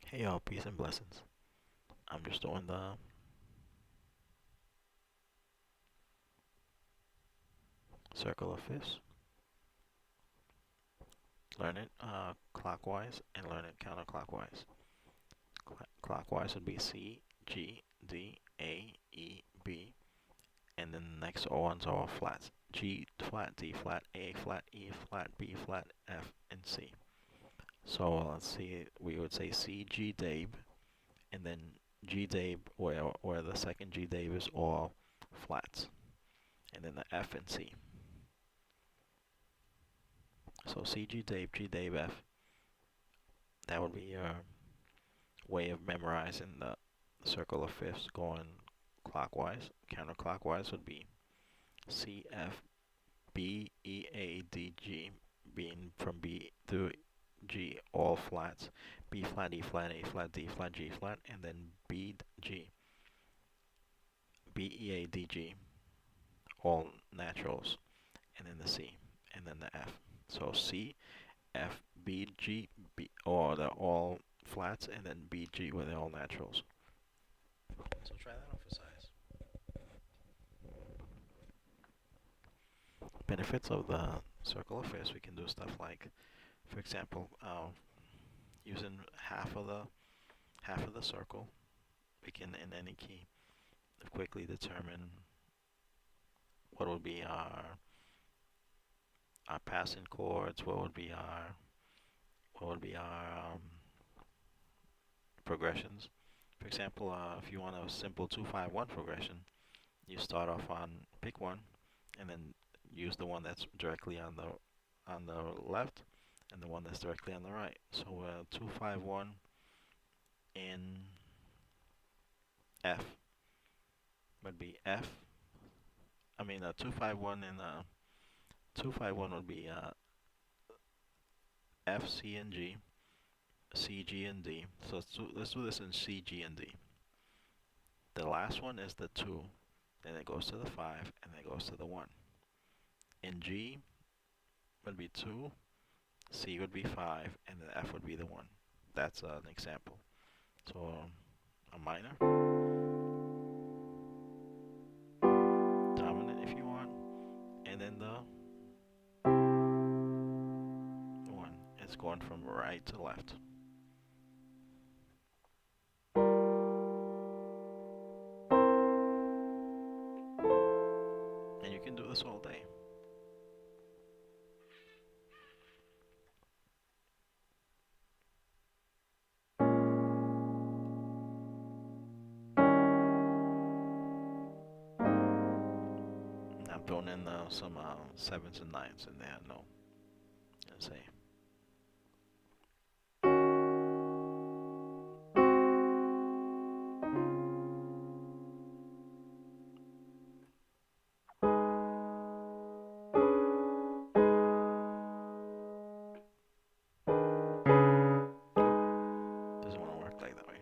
Hey y'all, peace and blessings. I'm just doing the circle of fifths. Learn it clockwise and learn it counterclockwise. Clockwise would be C, G, D, A, E, B, and then the next ones are all flats. G flat, D flat, A flat, E flat, B flat, F, and C. So let's see, we would say C, G, Dab, and then G, Dab, where the second G, Dab is all flats, and then the F and C. So C, G, Dab, G, Dab, F. That would be your way of memorizing the circle of fifths going clockwise. Counterclockwise would be C, F, B, E, A, D, G, being from B through G, all flats. B flat, E flat, A flat, D flat, G flat, and then B, G, B, E, A, D, G, all naturals, and then the C, and then the F. So C, F, B, G, B, or they're all flats, and then B, G, where they're all naturals. So try that on for size. Benefits of the circle of fifths, we can do stuff like, for example, using half of the circle, we can in any key quickly determine what would be our passing chords, what would be our progressions. For example, if you want a simple 2-5-1 progression, you start off on pick one, and then use the one that's directly on the left, and the one that's directly on the right. So 2-5-1 in F would be F. I mean 2-5-1 in 2-5-1 would be F, C, and G, C, G, and D. So let's do this in C, G, and D. The last one is the 2, then it goes to the 5, and then it goes to the 1. In G would be 2, C would be 5, and then F would be the 1. That's an example. So a minor, dominant if you want, and then the 1. It's going from right to left. And you can do this all day. I'm throwing in some 7s and 9s in there, no. Let's see. Doesn't want to work like that way.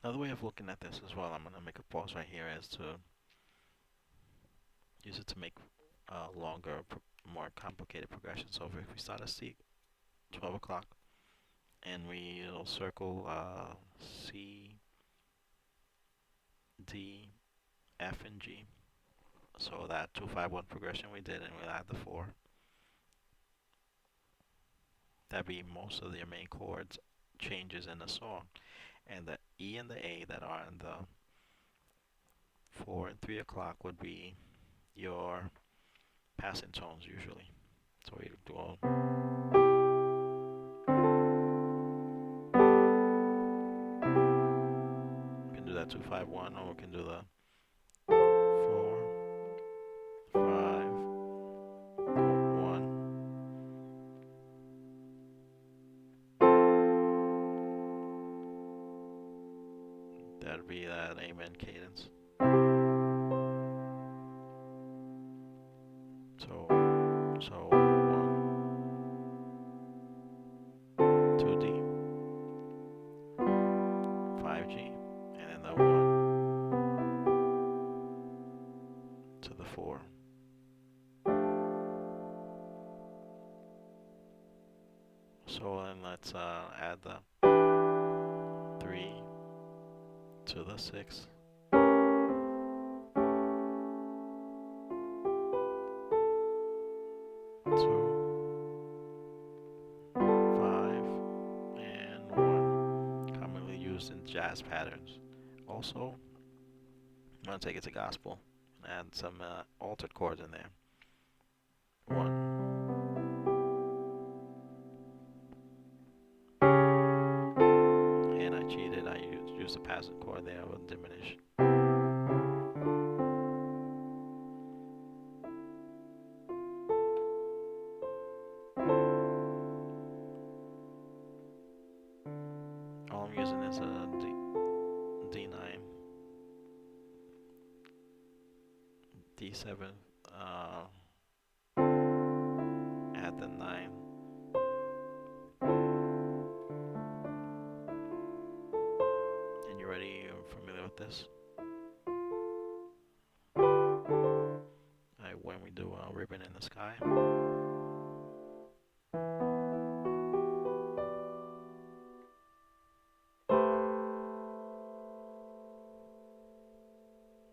Another way of looking at this as well, I'm going to make a pause right here, is to use it to make longer, more complicated progression. So if we start at C, 12 o'clock, and we'll circle C, D, F, and G. So that 2-5-1 progression we did, and we'll add the 4. That'd be most of their main chords changes in the song. And the E and the A that are in the 4 and 3 o'clock would be your passing tones usually. So we do all. We can do that 2-5-1, or we can do the 4, 5, 1. That'd be that amen cadence. So 1, 2D, 5G, and then the 1 to the 4. So then let's add the 3 to the 6. 2, 5, and 1, commonly used in jazz patterns. Also, I'm going to take it to gospel and add some altered chords in there. 1. And I cheated, I used a passive chord there with diminish. All I'm using is a D9, D7, add the 9, and you're ready, you're familiar with this. When we do a ribbon in the sky.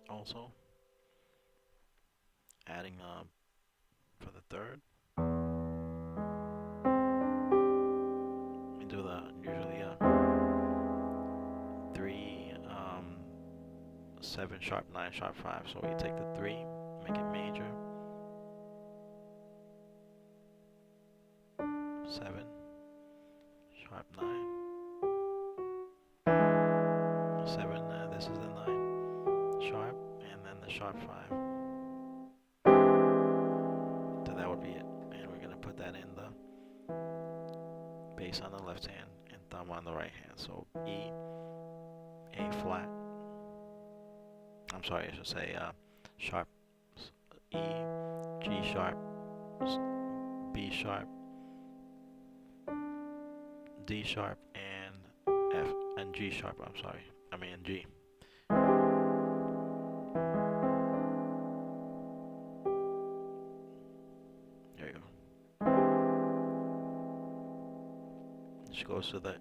Also, adding for the third, we do the usually 3, 7 sharp, 9 sharp, 5. So we take the 3, make it major, 7 sharp, 9, 7. This is the 9 sharp, and then the sharp 5. So that would be it. And we're gonna put that in the bass on the left hand and thumb on the right hand. So E, A flat. I'm sorry, I should say sharp, E, G sharp, B sharp, D sharp, and F, and G sharp. I'm sorry, I mean G. There you go. Which goes to the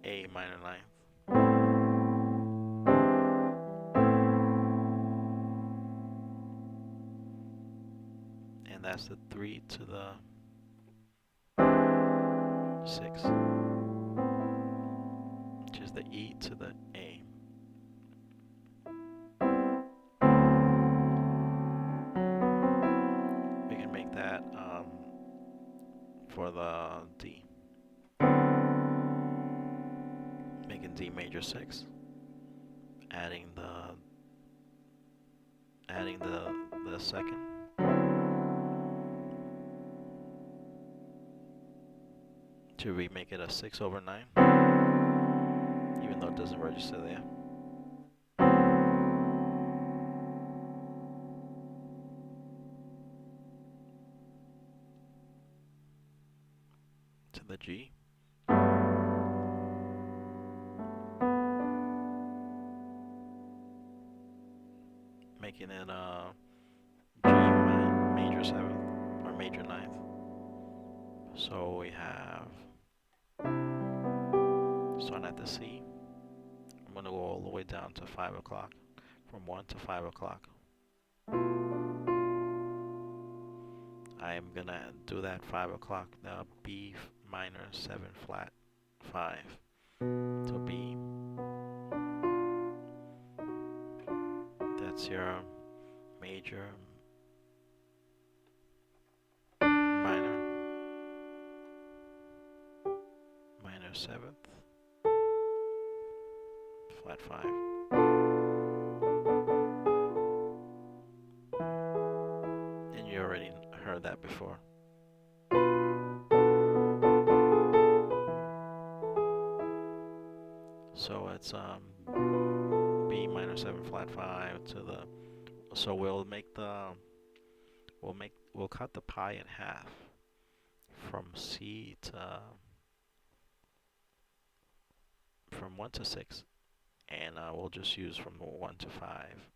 A minor 9th. And that's the 3 to the 6, which is the E to the A. We can make that for the D. Making D major 6, adding the second. Should we make it a 6/9? Even though it doesn't register there. To the G. Making it G major 7. So we have, starting at the C, I'm going to go all the way down to 5 o'clock, from 1 to 5 o'clock. I am going to do that 5 o'clock, the B minor 7 flat 5 to B. That's your major, minor, minor 7th, flat 5. And you already heard that before. So it's B minor 7 flat 5 to the, so we'll make the, we'll cut the pi in half from C to, from 1 to 6, and we'll just use from 1 to 5,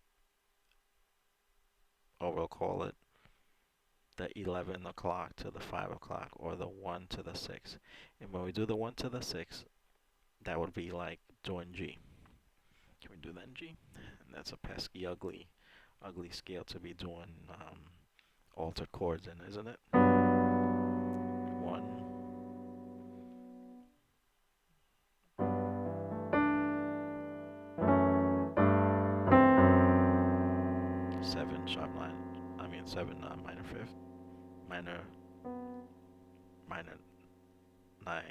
or we'll call it the 11 o'clock to the 5 o'clock, or the 1 to the 6. And when we do the 1 to the 6, that would be like doing G. Can we do that in G? And that's a pesky, ugly scale to be doing altered chords in, isn't it? 1, 7 sharp 9. I mean 7 minor 5th, minor 9.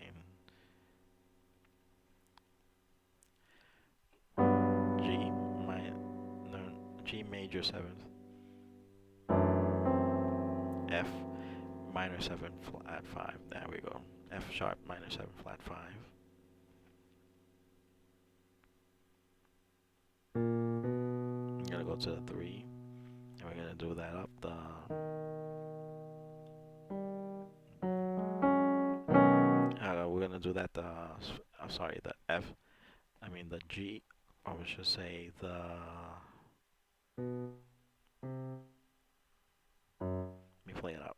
G major 7th, F minor 7 flat 5. There we go. F sharp minor 7 flat 5. I'm gonna go to the 3, and we're gonna do that up the. We're gonna do that the. I'm sorry, the F. I mean the G. Or we should say the. Let me play it out.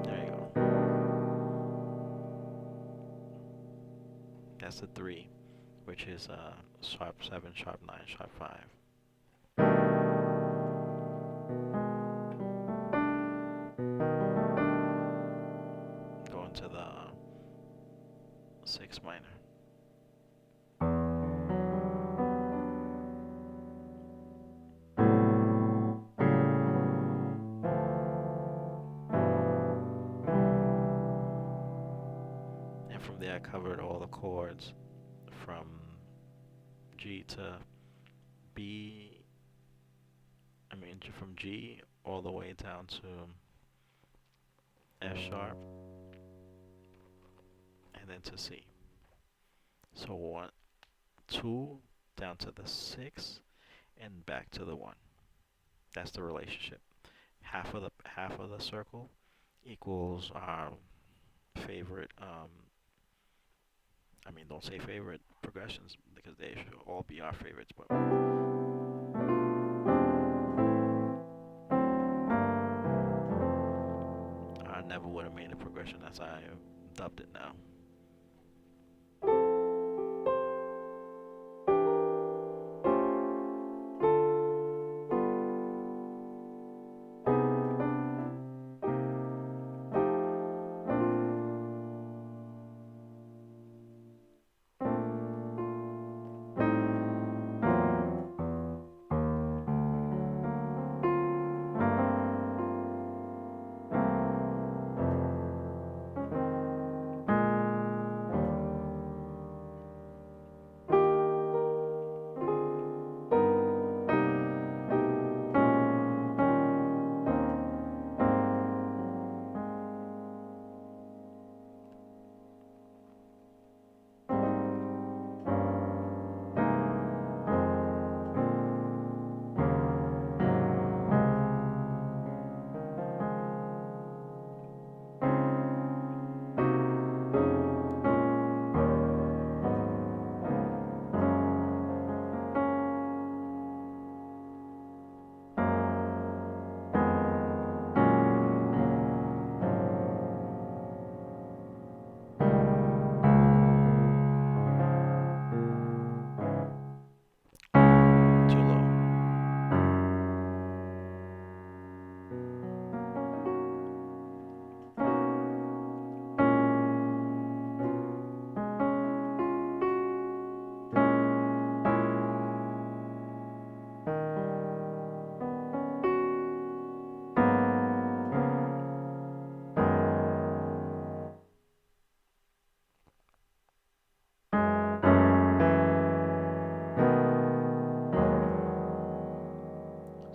There you go. That's the 3, which is sharp 7, sharp 9, sharp 5. Going to the 6 minor. And from there I covered all the chords from G to B, I mean from G all the way down to F sharp, and then to C. So 1, 2, down to the 6, and back to the 1. That's the relationship. Half of the circle equals our favorite, I mean, don't say favorite progressions, because they should all be our favorites, but I never would have made a progression as I dubbed it now.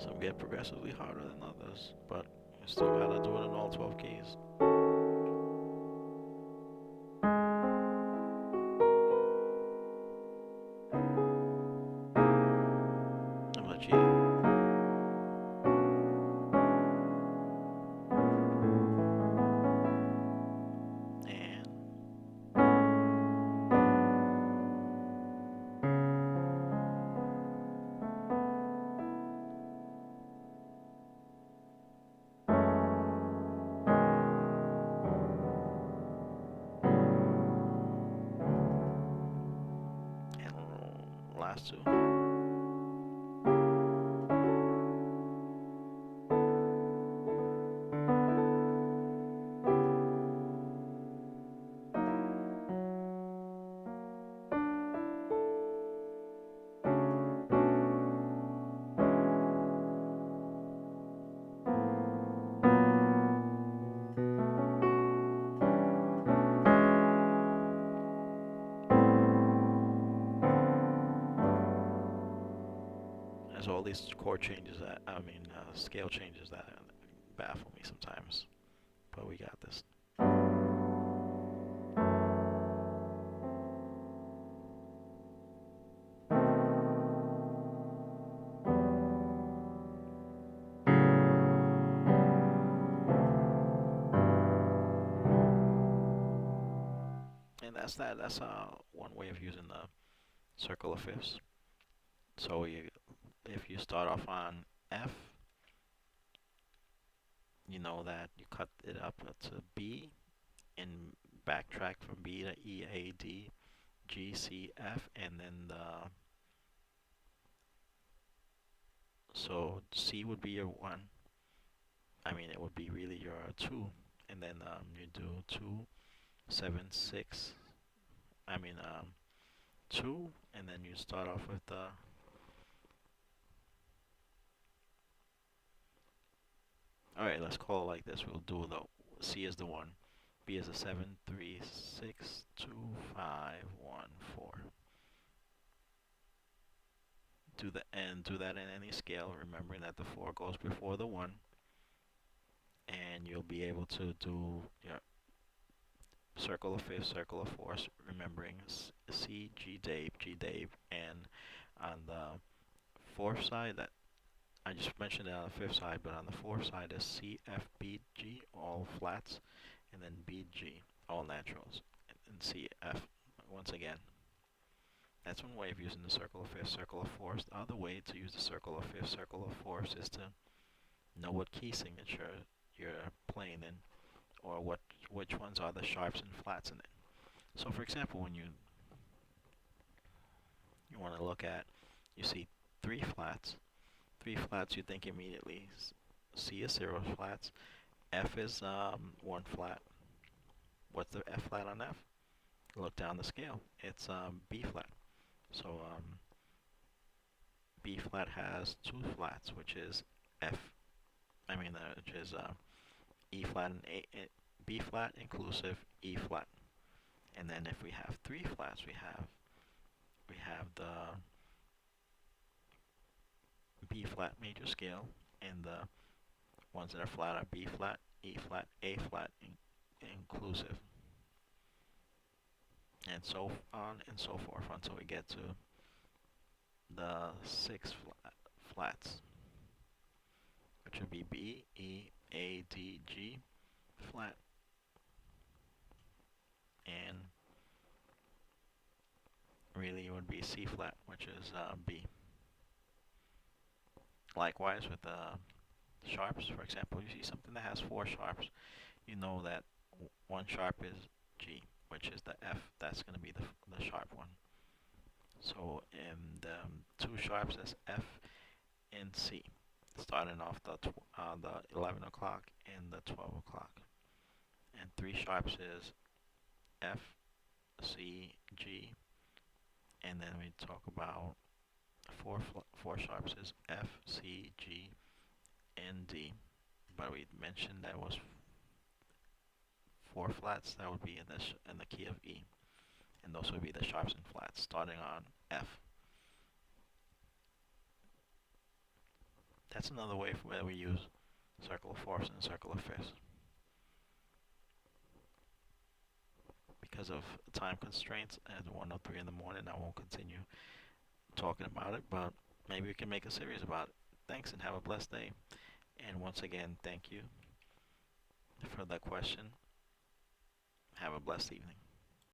Some get progressively harder than others, but you still gotta do it in all 12 keys. I'm gonna cheat. And last two. There's all these chord changes that, scale changes that baffle me sometimes. But we got this. And that's that. That's one way of using the circle of fifths. So if you start off on F, you know that you cut it up to B and backtrack from B to E, A, D, G, C, F, and then so C would be your 1. It would be really your 2, and then you do 2, 7, 6. 2, and then you start off with the alright, let's call it like this. We'll do the C is the 1, B is a 7, 3, 6, 2, 5, 1, 4. Do that in any scale, remembering that the 4 goes before the 1, and you'll be able to do your circle of fifths, circle of fourths, remembering C, G, Dave, and on the fourth side, that I just mentioned it on the fifth side, but on the fourth side is C, F, B, G, all flats, and then B, G, all naturals, and C, F, once again. That's one way of using the circle of fifths, circle of fourths. The other way to use the circle of fifths, circle of fourths is to know what key signature you're playing in, or which ones are the sharps and flats in it. So for example, when you want to look at, you see 3 flats. 3 flats, you think immediately C is 0 flats, F is 1 flat. What's the F flat on F? Look down the scale. It's B flat. So B flat has 2 flats, which is which is E flat and B flat inclusive E flat. And then if we have 3 flats, we have the B flat major scale, and the ones that are flat are B flat, E flat, A flat inclusive, and so on and so forth until we get to the 6 flats, which would be B, E, A, D, G flat, and really it would be C flat, which is B. Likewise with sharps, for example, you see something that has 4 sharps, you know that 1 sharp is G, which is the F. That's going to be the sharp one. So in the 2 sharps is F and C, starting off the 11 o'clock and the 12 o'clock. And 3 sharps is F, C, G, and then we talk about 4 sharps is F, C, G, and D. But we mentioned that was 4 flats. That would be in the key of E, and those would be the sharps and flats starting on F. That's another way where we use circle of fourths and circle of fifths. Because of time constraints at 1:03 in the morning, I won't continue talking about it, but maybe we can make a series about it. Thanks and have a blessed day. And once again, thank you for that question. Have a blessed evening.